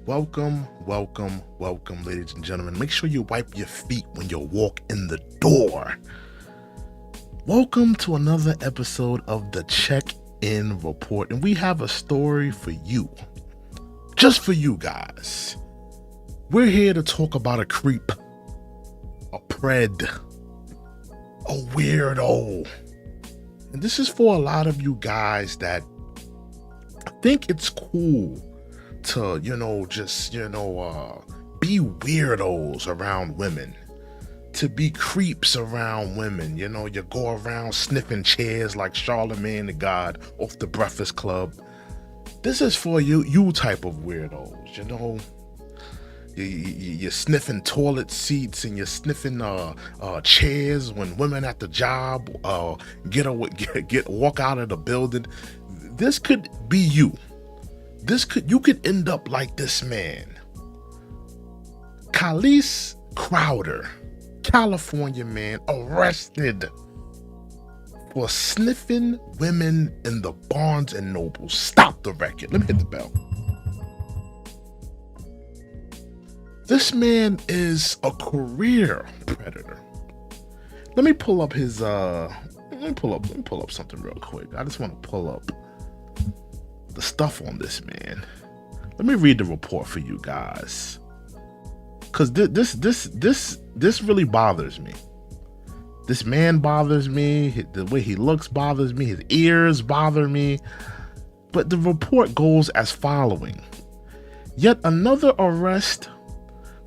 Welcome, ladies and gentlemen. Make sure you wipe your feet when you walk in the door. Welcome to another episode of the Check-In Report, and we have a story for you, just for you guys. We're here to talk about a creep, a pred, a weirdo, and this is for a lot of you guys that think it's cool to, be weirdos around women, to be creeps around women. You go around sniffing chairs like Charlemagne the God off the Breakfast Club. This is for you type of weirdos. You're sniffing toilet seats and you're sniffing chairs when women at the job walk out of the building. This could be you. You could end up like this man. Calese Crowder, California man, arrested for sniffing women in the Barnes and Noble. Stop the record. Let me hit the bell. This man is a career predator. Let me pull up his let me pull up something real quick. I just want to pull up the stuff on this man. Let me read the report for you guys, because this really bothers me. This man bothers me. The way he looks bothers me. His ears bother me. But the report goes as following: yet another arrest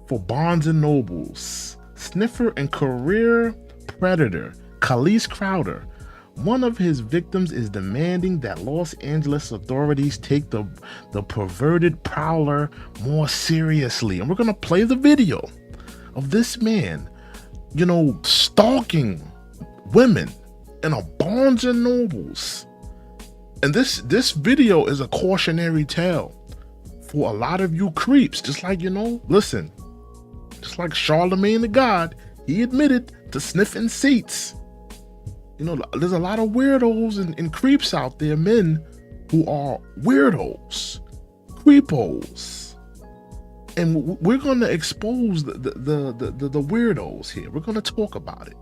for Barnes and Noble's sniffer and career predator Calese Crowder. One of his victims is demanding that Los Angeles authorities take the perverted prowler more seriously. And we're going to play the video of this man, stalking women in a Barnes and Nobles. And this video is a cautionary tale for a lot of you creeps. Just like, listen, just like Charlemagne the God, he admitted to sniffing seats. There's a lot of weirdos and creeps out there, men who are weirdos, creepos. And we're going to expose the weirdos here. We're going to talk about it.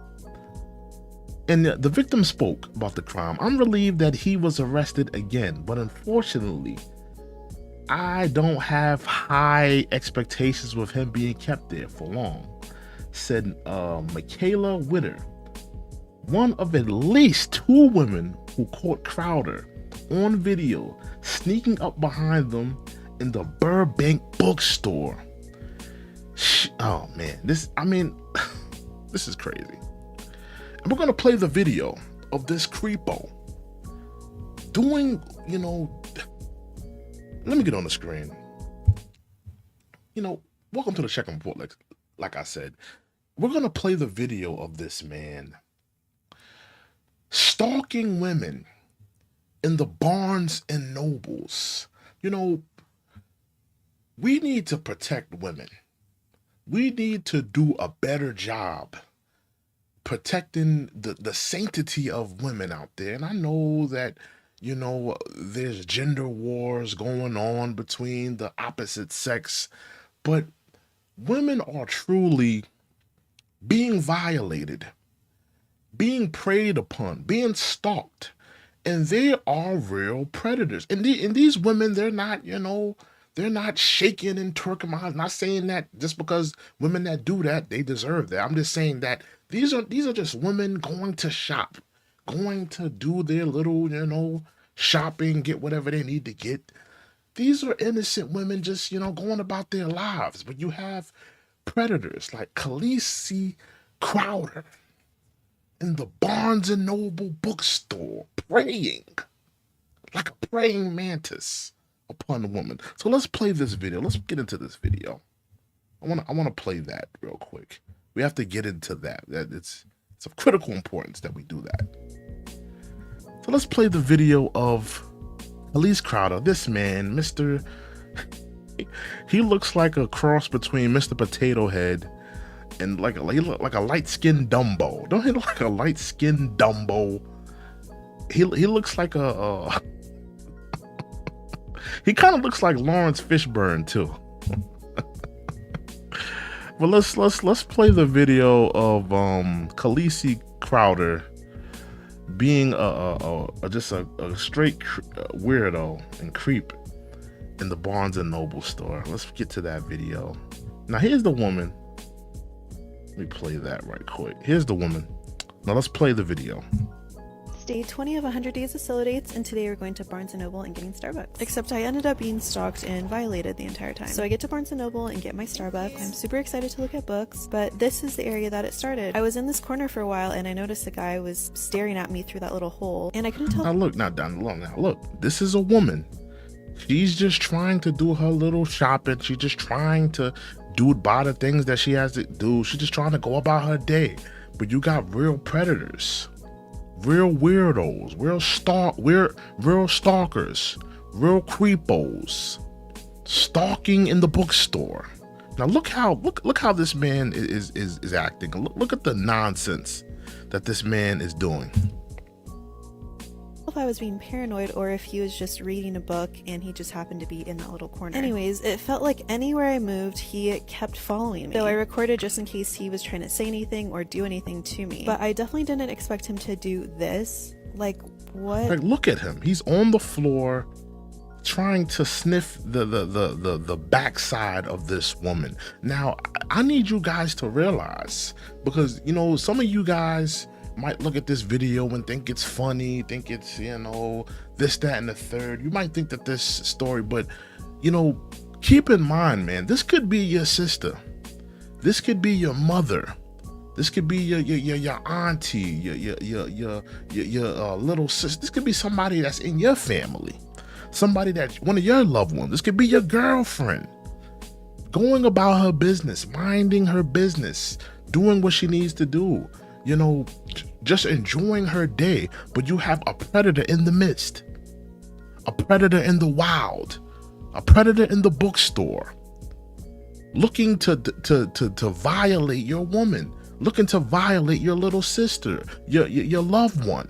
And the victim spoke about the crime. I'm relieved that he was arrested again, but unfortunately, I don't have high expectations with him being kept there for long, said Michaela Witter, one of at least two women who caught Crowder on video sneaking up behind them in the Burbank bookstore. Oh man, this is crazy. And we're gonna play the video of this creepo doing, let me get on the screen. Welcome to the Check-In Report. Like I said, we're gonna play the video of this man stalking women in the Barnes and Nobles. We need to protect women. We need to do a better job protecting the sanctity of women out there. And I know that, there's gender wars going on between the opposite sex, but women are truly being violated, being preyed upon, being stalked, and they are real predators. And these women, they're not, they're not shaking and twerking. I'm not saying that just because women that do that, they deserve that. I'm just saying that these are just women going to shop, going to do their little, shopping, get whatever they need to get. These are innocent women just, going about their lives. But you have predators like Calese Crowder in the Barnes and Noble bookstore, praying like a praying mantis upon a woman. So let's play this video. Let's get into this video. I want to play that real quick. We have to get into that. It's of critical importance that we do that. So let's play the video of Calese Crowder. This man, he looks like a cross between Mr. Potato Head and like a light-skinned Dumbo. Don't he look like a light-skinned Dumbo? He looks like he kind of looks like Lawrence Fishburne too. But let's play the video of Calese Crowder being just a straight weirdo and creep in the Barnes and Noble store. Let's get to that video. Now here's the woman. Let me play that right quick. Here's the woman. Now let's play the video. It's day 20 of 100 days of solo dates, and today we're going to Barnes & Noble and getting Starbucks. Except I ended up being stalked and violated the entire time. So I get to Barnes & Noble and get my Starbucks. I'm super excited to look at books, but this is the area that it started. I was in this corner for a while and I noticed a guy was staring at me through that little hole, and I couldn't tell. Now look, now look, this is a woman. She's just trying to do her little shopping. She's just trying to buy the things that she has to do. She's just trying to go about her day. But you got real predators, real weirdos, real stalkers, real creepos stalking in the bookstore. Now look how this man is acting. Look at the nonsense that this man is doing. If I was being paranoid or if he was just reading a book and he just happened to be in that little corner. Anyways, it felt like anywhere I moved, he kept following me. So I recorded just in case he was trying to say anything or do anything to me. But I definitely didn't expect him to do this. Like, what? Like, look at him. He's on the floor trying to sniff the backside of this woman. Now, I need you guys to realize, because, you know, some of you guys might look at this video and think it's funny, think it's, you know, this, that, and the third. You might think that this story, but, you know, keep in mind, man, this could be your sister. This could be your mother. This could be your auntie, your little sister. This could be somebody that's in your family, somebody that one of your loved ones. This could be your girlfriend, going about her business, minding her business, doing what she needs to do. You know, just enjoying her day, but you have a predator in the midst, a predator in the wild, a predator in the bookstore, looking to violate your woman, looking to violate your little sister, your loved one.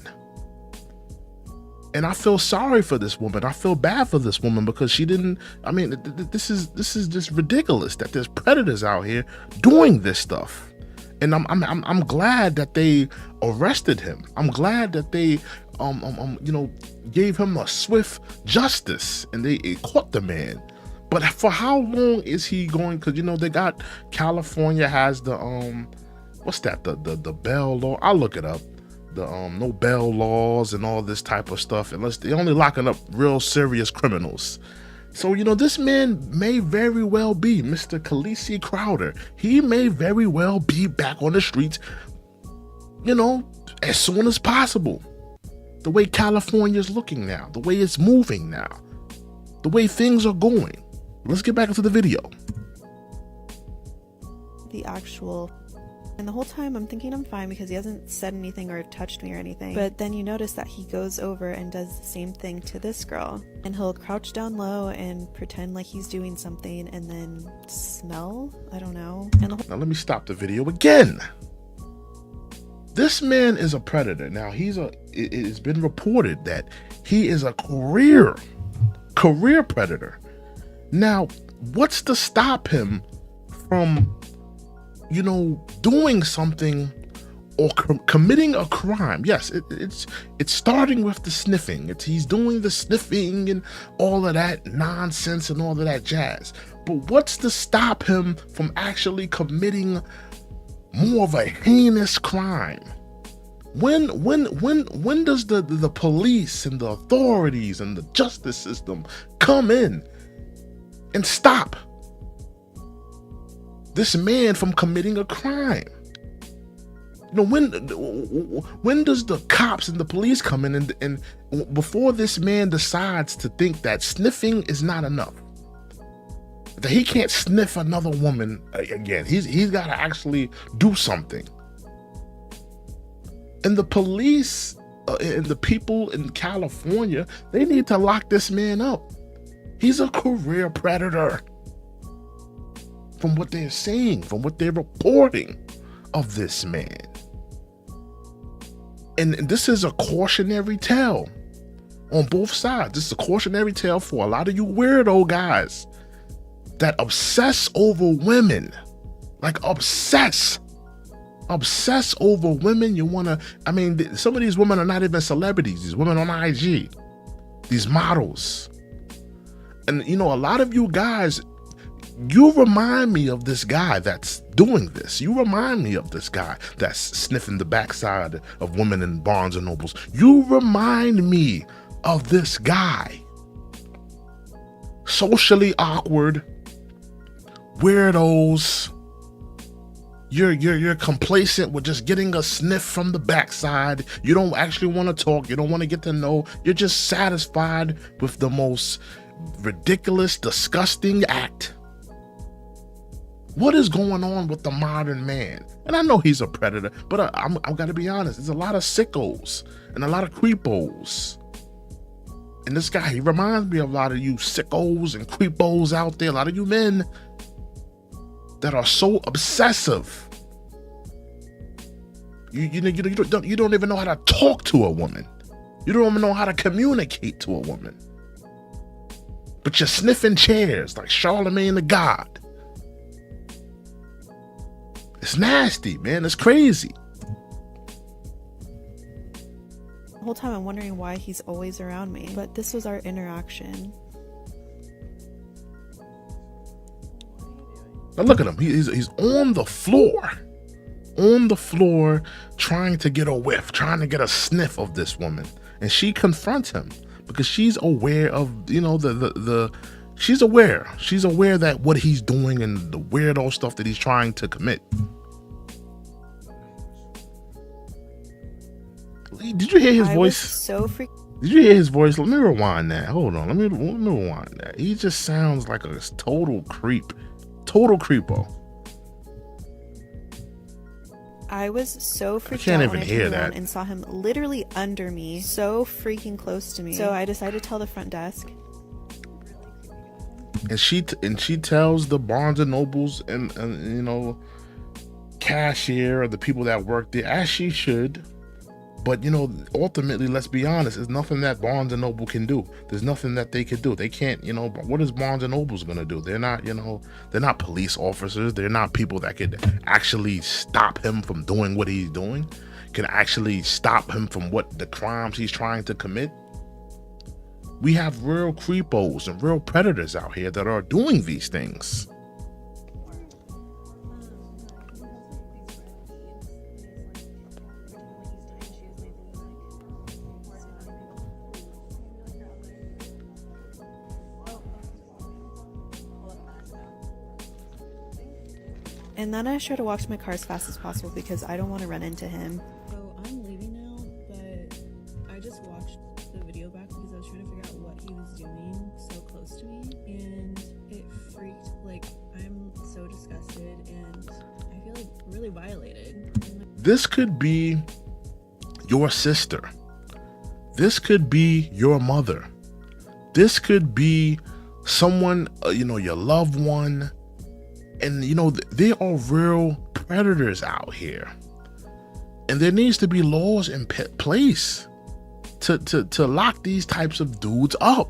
And I feel sorry for this woman. I feel bad for this woman because she didn't. I mean, this is just ridiculous that there's predators out here doing this stuff. And I'm glad that they arrested him. I'm glad that they you know, gave him a swift justice and they caught the man. But for how long is he going? Because, you know, they got, California has the what's that, the bail law. I'll look it up. The no bail laws and all this type of stuff, unless they're only locking up real serious criminals. So, you know, this man may very well be Mr. Calese Crowder. He may very well be back on the streets, you know, as soon as possible. The way California's looking now, the way it's moving now, the way things are going. Let's get back into the video. The actual. And the whole time I'm thinking I'm fine because he hasn't said anything or touched me or anything. But then you notice that he goes over and does the same thing to this girl. And he'll crouch down low and pretend like he's doing something and then smell? I don't know. And now let me stop the video again. This man is a predator. Now it has been reported that he is a career predator. Now, what's to stop him from, you know, doing something or committing a crime? Yes, it's starting with the sniffing. He's doing the sniffing and all of that nonsense and all of that jazz. But what's to stop him from actually committing more of a heinous crime? When does the police and the authorities and the justice system come in and stop this man from committing a crime? You know, when does the cops and the police come in and before this man decides to think that sniffing is not enough, that he can't sniff another woman again, he's got to actually do something. And the police and the people in California, they need to lock this man up. He's a career predator. From what they're saying, from what they're reporting of this man. And this is a cautionary tale on both sides. This is a cautionary tale for a lot of you weirdo guys that obsess over women, like obsess over women. You want to, I mean, some of these women are not even celebrities. These women on IG, these models. And you know, a lot of you guys, you remind me of this guy that's doing this. You remind me of this guy that's sniffing the backside of women in Barnes and Nobles. You remind me of this guy. Socially awkward, weirdos. You're complacent with just getting a sniff from the backside. You don't actually want to talk. You don't want to get to know. You're just satisfied with the most ridiculous, disgusting act. What is going on with the modern man? And I know he's a predator, but I'm gotta be honest. There's a lot of sickos and a lot of creepos. And this guy, he reminds me of a lot of you sickos and creepos out there. A lot of you men that are so obsessive. You don't even know how to talk to a woman. You don't even know how to communicate to a woman. But you're sniffing chairs like Charlemagne the God. It's nasty, man. It's crazy. The whole time I'm wondering why he's always around me, but this was our interaction. Now look at him. He's on the floor. On the floor, trying to get a whiff, trying to get a sniff of this woman. And she confronts him because she's aware of, you know, she's aware. She's aware that what he's doing and the weirdo stuff that he's trying to commit. Did you hear his voice? Did you hear his voice? Let me rewind that. Hold on. Let me rewind that. He just sounds like a total creep. Total creepo. I was so freaked out when I turned around and saw him literally under me, so freaking close to me. So I decided to tell the front desk. And she tells the Barnes and Nobles and you know, cashier or the people that work there, as she should. But you know, ultimately, let's be honest, there's nothing that Barnes and Noble can do. There's nothing that they could do. They can't, you know, what is Barnes and Noble's gonna do? They're not, you know, they're not police officers. They're not people that could actually stop him from doing what he's doing, can actually stop him from what the crimes he's trying to commit. We have real creepos and real predators out here that are doing these things. And then I try to walk to my car as fast as possible because I don't want to run into him. So I'm leaving now, but I just watched the video back because I was trying to figure out what he was doing so close to me, and it freaked, like, I'm so disgusted and I feel like really violated. This could be your sister. This could be your mother. This could be someone, you know, your loved one. And, you know, there are real predators out here. And there needs to be laws in place to lock these types of dudes up.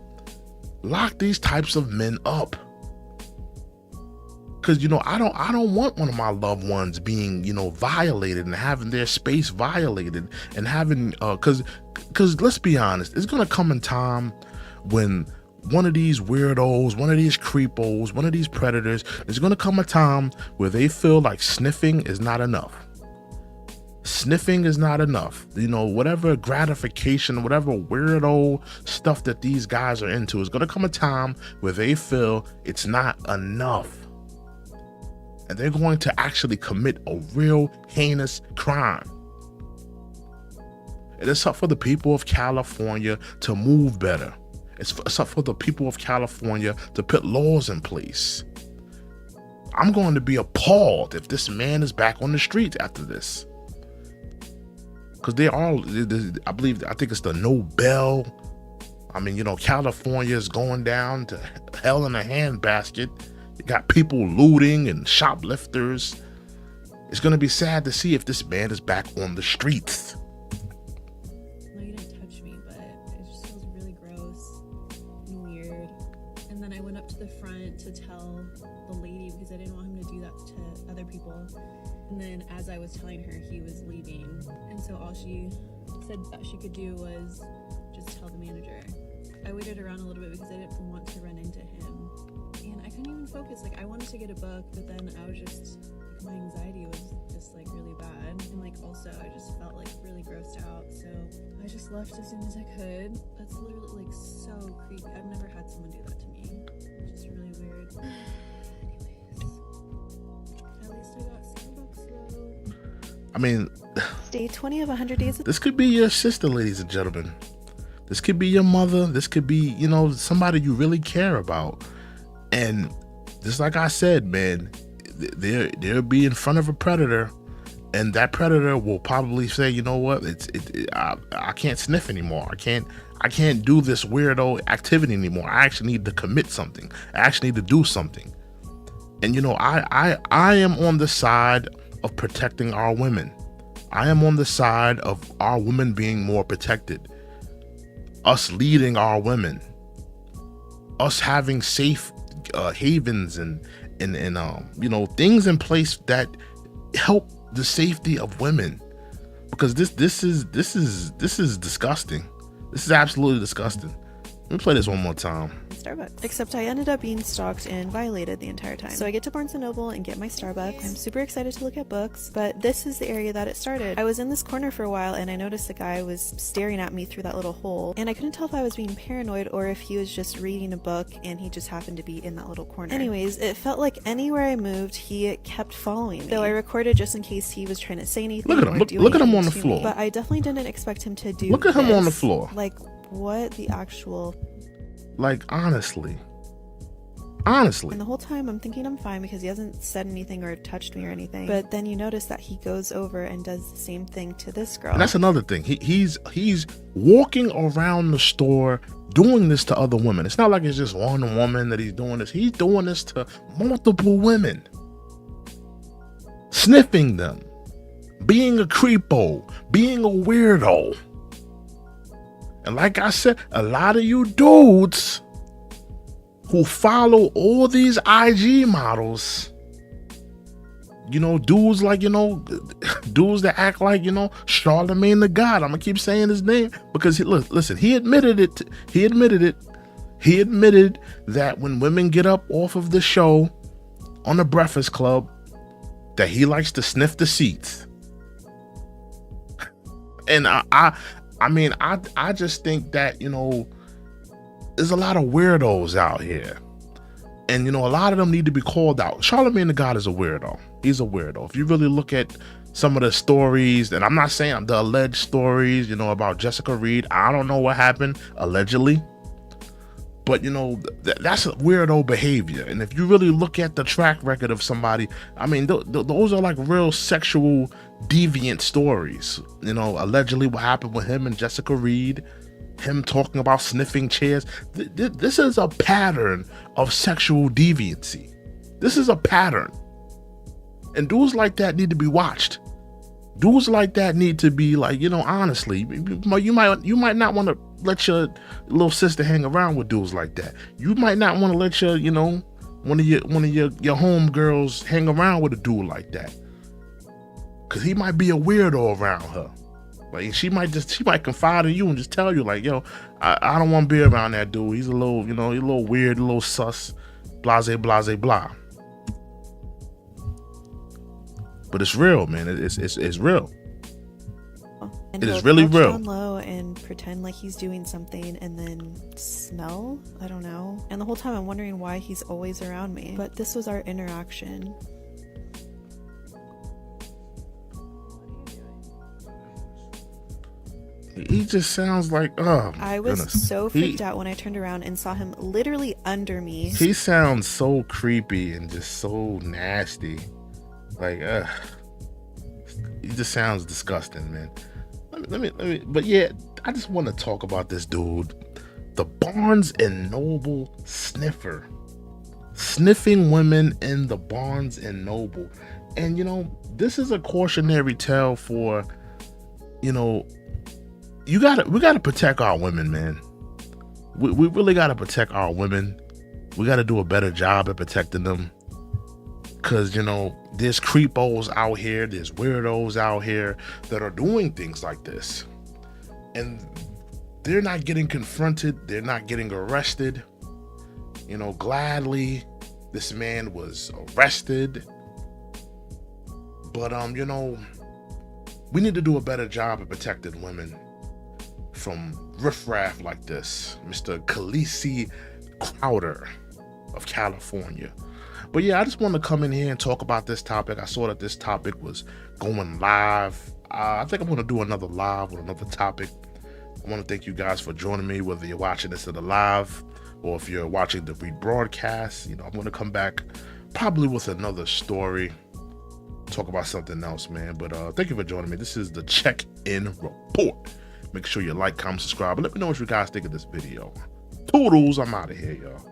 Lock these types of men up. Because, you know, I don't want one of my loved ones being, you know, violated and having their space violated and having, because let's be honest, it's going to come in time when one of these weirdos, one of these creepos, one of these predators, there's going to come a time where they feel like sniffing is not enough. Sniffing is not enough. You know, whatever gratification, whatever weirdo stuff that these guys are into, is going to come a time where they feel it's not enough. And they're going to actually commit a real heinous crime. It is up for the people of California to move better. It's up for the people of California to put laws in place. I'm going to be appalled if this man is back on the streets after this. Because I think it's the no bail. I mean, you know, California is going down to hell in a handbasket. You got people looting and shoplifters. It's going to be sad to see if this man is back on the streets. No, you didn't touch me, but it just feels really gross and weird. And then I went up to the front to tell tell the lady because I didn't want him to do that to other people. And then as I was telling her, he was leaving. And so all she said that she could do was just tell the manager. I waited around a little bit because I didn't want to run into him. And I couldn't even focus. Like, I wanted to get a book, but then I was just, my anxiety was just like really bad. And like also I just felt like really grossed out. So I just left as soon as I could. That's literally like so creepy. I've never had someone do that to me. It's just really weird. Anyways, at least I got Starbucks though. I mean, Day 20 of 100 days. this could be your sister, ladies and gentlemen. This could be your mother. This could be, you know, somebody you really care about. And just like I said, man, they'll be in front of a predator, and that predator will probably say, you know what, I can't sniff anymore. I can't do this weirdo activity anymore. I actually need to commit something. I actually need to do something. And you know, I am on the side of protecting our women. I am on the side of our women being more protected. Us leading our women, us having safe havens and you know, things in place that help the safety of women, because this is disgusting. This is absolutely disgusting. Let me play this one more time. Starbucks. Except I ended up being stalked and violated the entire time. So I get to Barnes & Noble and get my Starbucks. I'm super excited to look at books, but this is the area that it started. I was in this corner for a while and I noticed the guy was staring at me through that little hole, and I couldn't tell if I was being paranoid or if he was just reading a book and he just happened to be in that little corner. Anyways, it felt like anywhere I moved, he kept following me. So I recorded just in case he was trying to say anything. Look at him. Look at him on the floor. But I definitely didn't expect him to do Look at him this. on the floor. Like, what the actual... Like, honestly. And the whole time I'm thinking I'm fine because he hasn't said anything or touched me or anything. But then you notice that he goes over and does the same thing to this girl. And that's another thing. He's walking around the store doing this to other women. It's not like it's just one woman that he's doing this. He's doing this to multiple women. Sniffing them. Being a creepo. Being a weirdo. And like I said, a lot of you dudes who follow all these IG models, you know, dudes like, you know, dudes that act like, you know, Charlemagne the God. I'm gonna keep saying his name because listen, he admitted it. He admitted that when women get up off of the show on the Breakfast Club, that he likes to sniff the seats. And I mean, I just think that, you know, there's a lot of weirdos out here. And, you know, a lot of them need to be called out. Charlemagne the God is a weirdo. He's a weirdo. If you really look at some of the stories, and I'm not saying the alleged stories, you know, about Jessica Reed. I don't know what happened, allegedly. But, you know, that's a weirdo behavior. And if you really look at the track record of somebody, I mean, those are like real sexual deviant stories. You know, allegedly what happened with him and Jessica Reed, him talking about sniffing chairs. This is a pattern of sexual deviancy. This is a pattern. And dudes like that need to be watched. Dudes like that need to be, like, you know, honestly, you might not want to let your little sister hang around with dudes like that. You might not want to let your, you know, one of your home girls hang around with a dude like that, because he might be a weirdo around her. Like, she might confide in you and just tell you, like, yo, I don't want to be around that dude. He's a little, you know, he's a little weird, a little sus, blase, blase, blah. But it's real, man. It's real. And it is he'll really crouch real. down low and pretend like he's doing something and then smell. I don't know. And the whole time I'm wondering why he's always around me. But this was our interaction. He just sounds like, oh my I was goodness. so freaked out when I turned around and saw him literally under me. He sounds so creepy and just so nasty. Like, he just sounds disgusting, man. Let me. But yeah, I just want to talk about this dude, the Barnes and Noble sniffer, sniffing women in the Barnes and Noble. And you know, this is a cautionary tale for, you know, we gotta protect our women, man. We really gotta protect our women. We got to do a better job at protecting them. Because, you know, there's creepos out here, there's weirdos out here that are doing things like this. And they're not getting confronted, they're not getting arrested. You know, gladly, this man was arrested. But, you know, we need to do a better job at protecting women from riffraff like this. Mr. Calese Crowder of California. But yeah, I just want to come in here and talk about this topic. I saw that this topic was going live. I think I'm going to do another live with another topic. I want to thank you guys for joining me, whether you're watching this at the live or if you're watching the rebroadcast. You know, I'm going to come back probably with another story, talk about something else, man. But thank you for joining me. This is the check-in report. Make sure you like, comment, subscribe, and let me know what you guys think of this video. Toodles, I'm out of here, y'all.